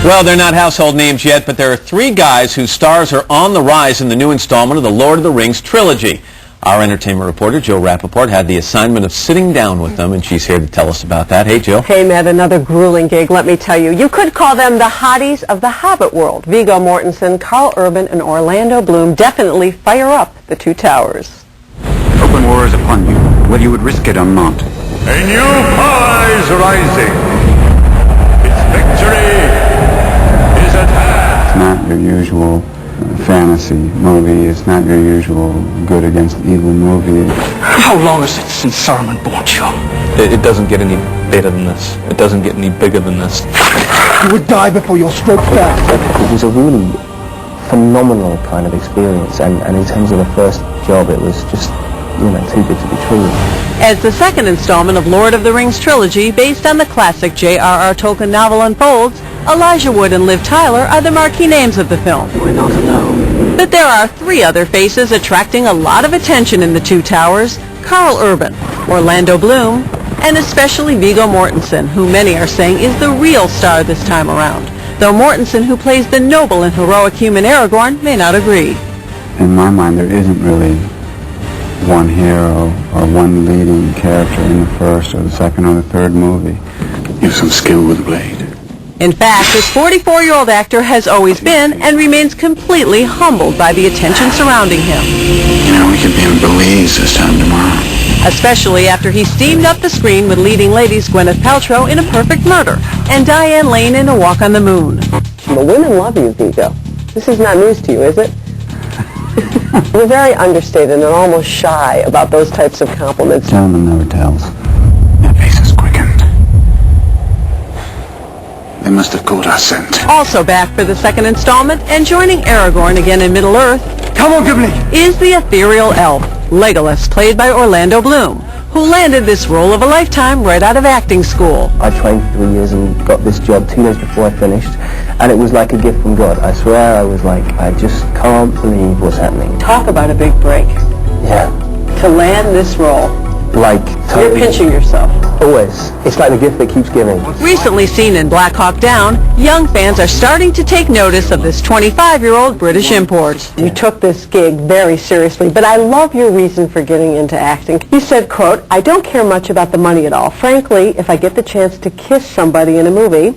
Well, they're not household names yet, but there are three guys whose stars are on the rise in the new installment of the Lord of the Rings trilogy. Our entertainment reporter, Jill Rappaport, had the assignment of sitting down with them, and she's here to tell us about that. Hey, Jill. Hey, Matt, another grueling gig, let me tell you. You could call them the hotties of the Hobbit world. Viggo Mortensen, Karl Urban, and Orlando Bloom definitely fire up the Two Towers. Open war is upon you, whether you would risk it or not. A new power is rising. Its victory is at hand. It's not your usual fantasy movie. It's not your usual good against evil movie. How long is it since Saruman bought you? It doesn't get any better than this. It doesn't get any bigger than this. You would die before your stroke fell. It was a really phenomenal kind of experience, and in terms of the first job, it was just, too good to be true. As the second installment of Lord of the Rings trilogy, based on the classic J.R.R. Tolkien novel unfolds, Elijah Wood and Liv Tyler are the marquee names of the film. We're not alone. But there are three other faces attracting a lot of attention in the Two Towers: Karl Urban, Orlando Bloom, and especially Viggo Mortensen, who many are saying is the real star this time around. Though Mortensen, who plays the noble and heroic human Aragorn, may not agree. In my mind, there isn't really one hero or one leading character in the first or the second or the third movie. You have some skill with the blade. In fact, this 44-year-old actor has always been and remains completely humbled by the attention surrounding him. We could be in Belize this time tomorrow. Especially after he steamed up the screen with leading ladies Gwyneth Paltrow in A Perfect Murder and Diane Lane in A Walk on the Moon. The women love you, Viggo. This is not news to you, is it? You're very understated and almost shy about those types of compliments. Gentleman never tells. That face is quickened. They must have caught our scent. Also back for the second installment and joining Aragorn again in Middle-earth, Come on, Gimli! is the ethereal elf, Legolas, played by Orlando Bloom, who landed this role of a lifetime right out of acting school. I trained for 3 years and got this job 2 days before I finished, and it was like a gift from God. I swear, I was like, I just can't believe what's happening. Talk about a big break. Yeah. To land this role, Like, you're totally. pinching yourself. Always. It's like the gift that keeps giving. Recently seen in Black Hawk Down, young fans are starting to take notice of this 25-year-old British import. You took this gig very seriously, but I love your reason for getting into acting. You said, quote, "I don't care much about the money at all. Frankly, if I get the chance to kiss somebody in a movie,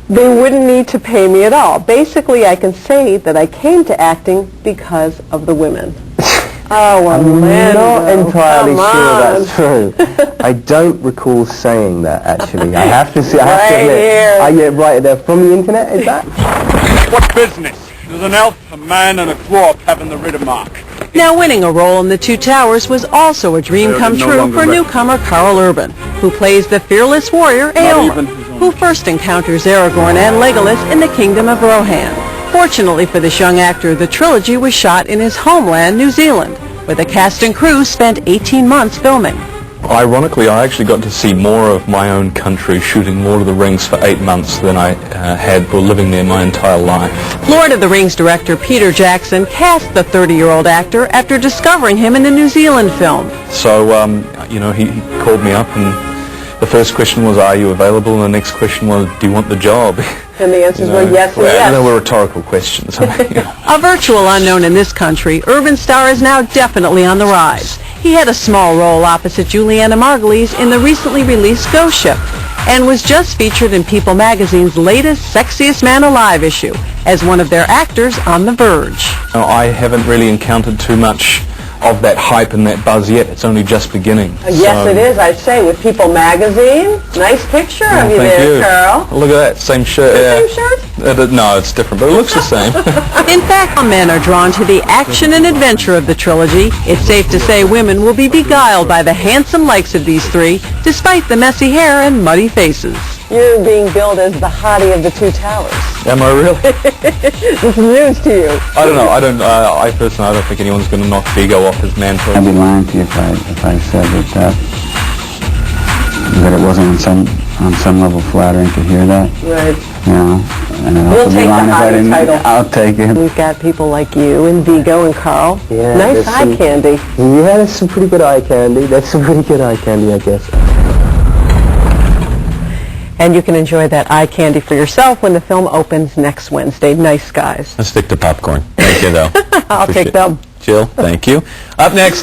they wouldn't need to pay me at all. Basically, I can say that I came to acting because of the women." Oh, Orlando, I'm not entirely come sure on. that's true. I don't recall saying that, actually. I have to say, I have Right to admit. here. I get right there. From the internet, is that? What business? There's an elf, a man, and a dwarf having the Riddermark. Now, winning a role in The Two Towers was also a dream come true for newcomer Karl Urban, who plays the fearless warrior Éomer, who first encounters Aragorn and Legolas in the Kingdom of Rohan. Fortunately for this young actor, the trilogy was shot in his homeland, New Zealand, where the cast and crew spent 18 months filming. Ironically, I actually got to see more of my own country shooting Lord of the Rings for 8 months than I had for living there my entire life. Lord of the Rings director Peter Jackson cast the 30-year-old actor after discovering him in the New Zealand film. So, he called me up, and the first question was, "Are you available?" And the next question was, "Do you want the job?" And the answers were yes and yes. And they were rhetorical questions. A virtual unknown in this country, Urban star is now definitely on the rise. He had a small role opposite Juliana Margulies in the recently released Ghost Ship, and was just featured in People magazine's latest Sexiest Man Alive issue as one of their actors on the verge. I haven't really encountered too much of that hype and that buzz yet. It's only just beginning. Yes, it is, I'd say, with People magazine. Nice picture of you Thank there, you. Karl. Look at that, same shirt. Same shirt? No, it's different, but it looks the same. In fact, men are drawn to the action and adventure of the trilogy. It's safe to say women will be beguiled by the handsome likes of these three, despite the messy hair and muddy faces. You're being billed as the hottie of the Two Towers. Am I really? This is news to you. I don't know. I personally, I don't think anyone's going to knock Viggo off his mantle. I'd be lying to you if I said that it wasn't on some level flattering to hear that. Right. And I'd We'll also be take the lying if I hottie didn't. title. I'll take it. We've got people like you and Viggo and Karl. Yeah, nice there's eye candy. Yeah, there's some pretty good eye candy. There's some pretty good eye candy, I guess. And you can enjoy that eye candy for yourself when the film opens next Wednesday. Nice skies. Let's stick to popcorn. Thank you, though. I'll take them. Jill, thank you. Up next...